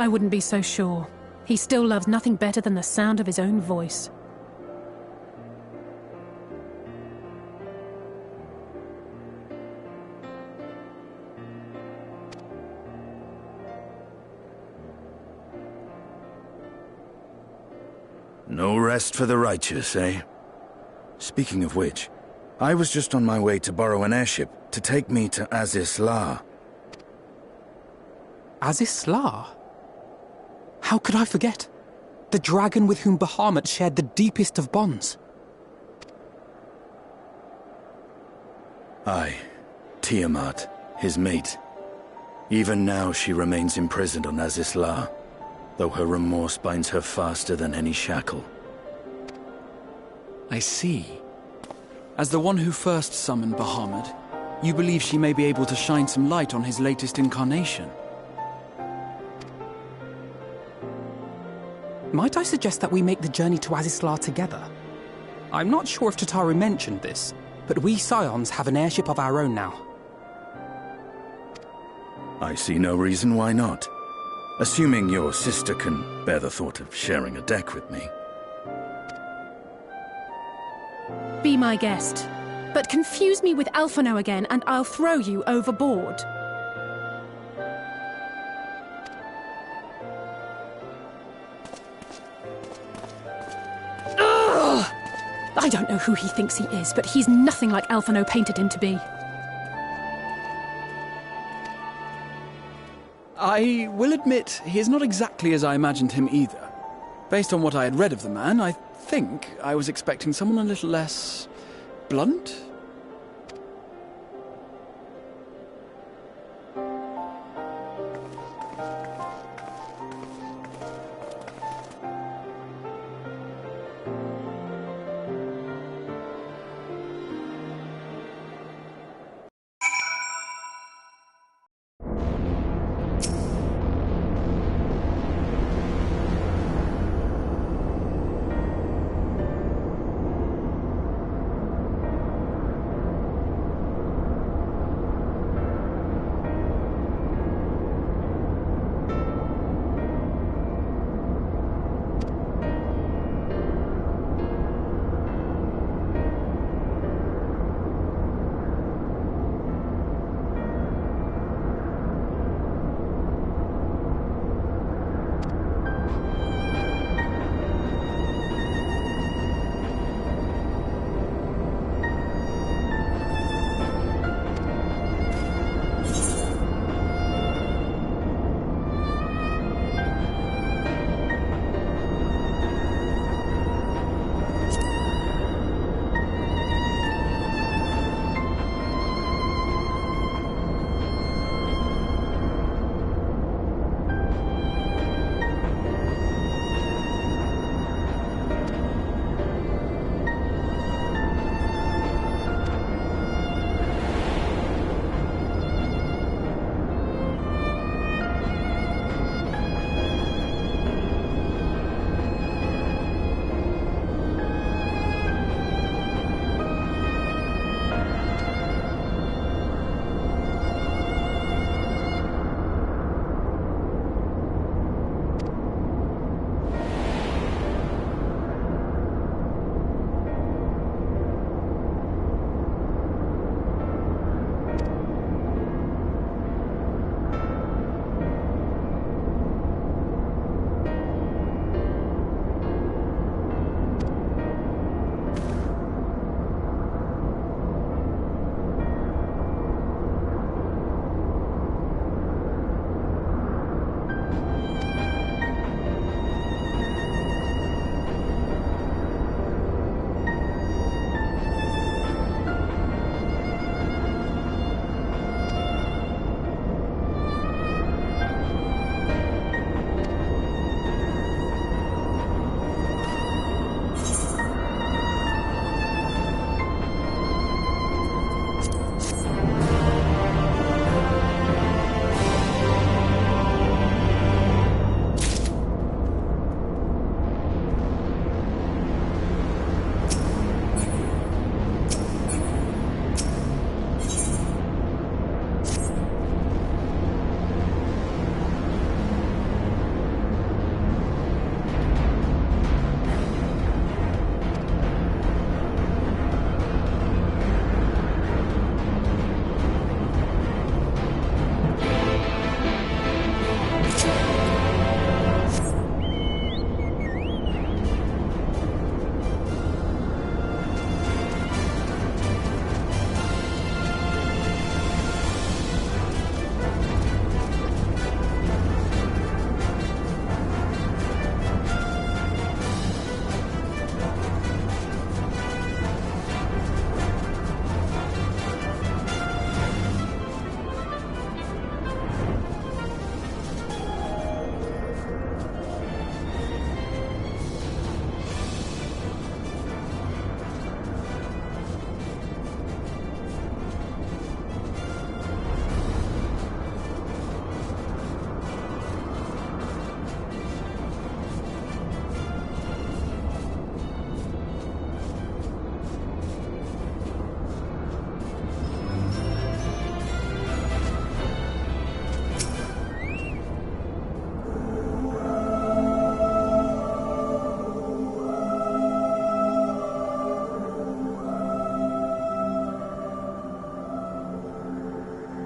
I wouldn't be so sure. He still loves nothing better than the sound of his own voice. No rest for the righteous, eh? Speaking of which, I was just on my way to borrow an airship to take me to Aziz La. Aziz La? How could I forget? The dragon with whom Bahamut shared the deepest of bonds. Aye, Tiamat, his mate. Even now she remains imprisoned on Aziz La, though her remorse binds her faster than any shackle. I see. As the one who first summoned Bahamut, you believe she may be able to shine some light on his latest incarnation. Might I suggest that we make the journey to Aziz La together? I'm not sure if Tataru mentioned this, but we Scions have an airship of our own now. I see no reason why not. Assuming your sister can bear the thought of sharing a deck with me. Be my guest. But confuse me with Alphino again and I'll throw you overboard. Ugh! I don't know who he thinks he is, but he's nothing like Alphino painted him to be. I will admit, he is not exactly as I imagined him either. Based on what I had read of the man, I think I was expecting someone a little less blunt?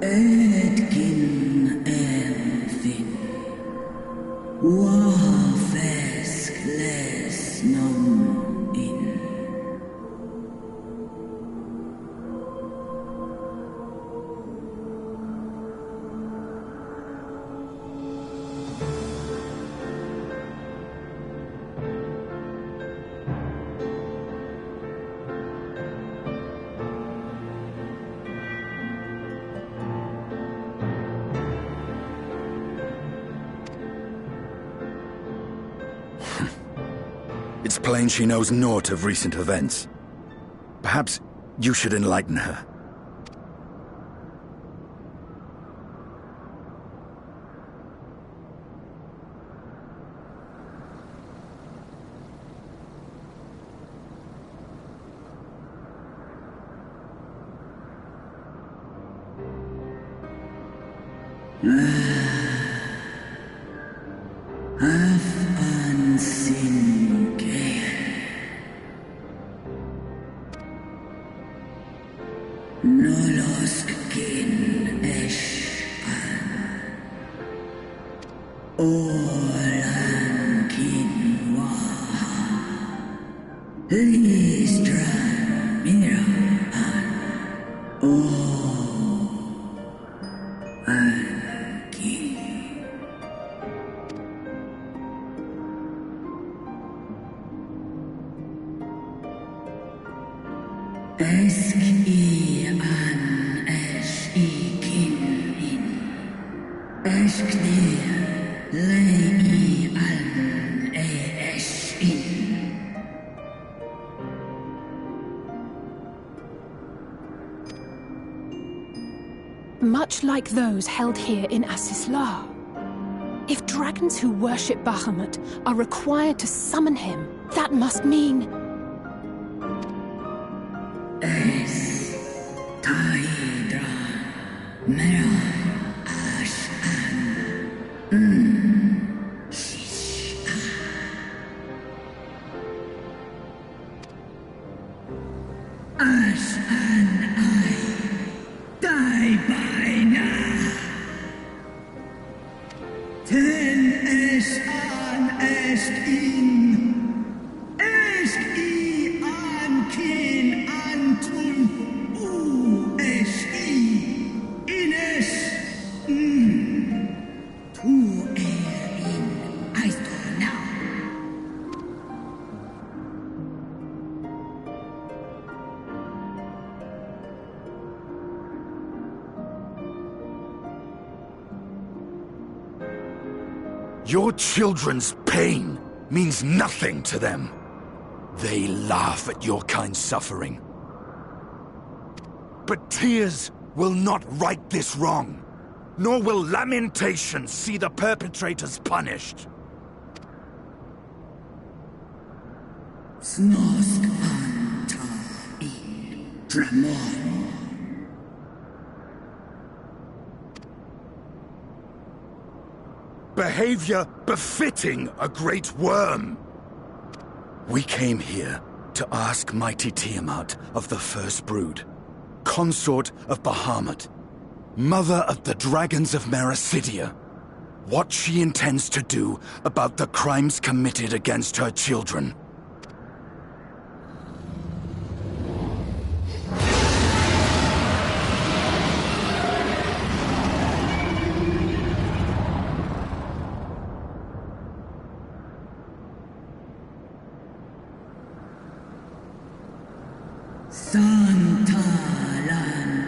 Edkin Elfin. Wafesk les nom in. It's plain she knows naught of recent events. Perhaps you should enlighten her. Much like those held here in Asisla. If dragons who worship Bahamut are required to summon him, that must mean... Your children's pain means nothing to them. They laugh at your kind suffering. But tears will not right this wrong, nor will lamentation see the perpetrators punished. Snosk anta in Dramon. Behavior befitting a great worm. We came here to ask mighty Tiamat of the First Brood, consort of Bahamut, mother of the dragons of Mericidia, what she intends to do about the crimes committed against her children. Santalan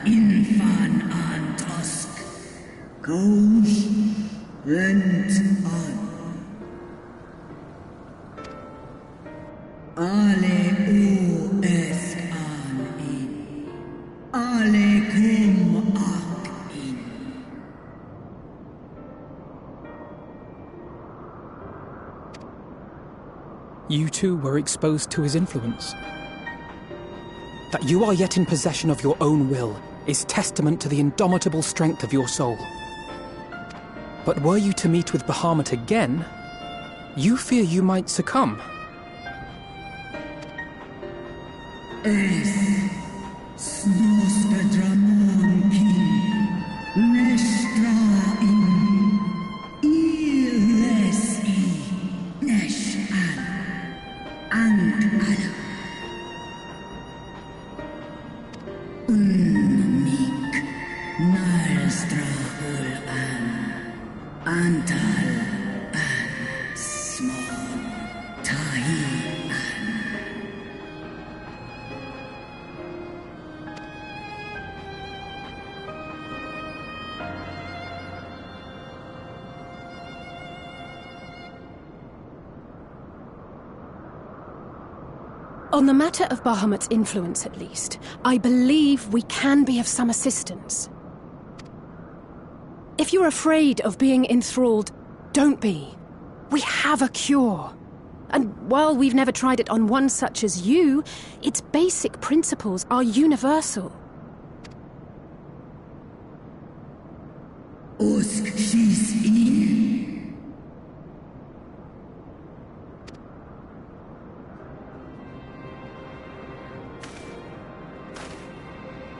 infan antosk, Gaush rent on. Ale o esk an in, ale kum ak in. You too were exposed to his influence. That you are yet in possession of your own will is testament to the indomitable strength of your soul. But were you to meet with Bahamut again, you fear you might succumb. Snoska Dramon King, Alstrahul Antal Small Tahi. On the matter of Bahamut's influence, at least, I believe we can be of some assistance. If you're afraid of being enthralled, don't be. We have a cure. And while we've never tried it on one such as you, its basic principles are universal. Usk she's in.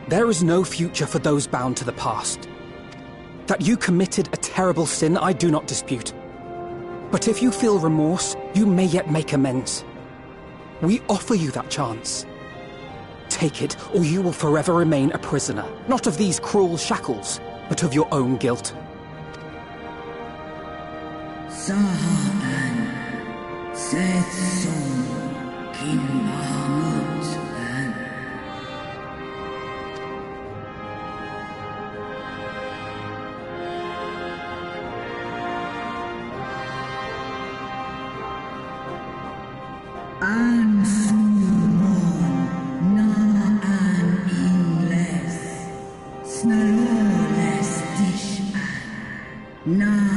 There is no future for those bound to the past. That you committed a terrible sin, I do not dispute. But if you feel remorse, you may yet make amends. We offer you that chance. Take it, or you will forever remain a prisoner, not of these cruel shackles, but of your own guilt. Sahaan, Setson, Kin Bahamut, and Ansumon, Na an Ingles, Snaloles Dish an, Na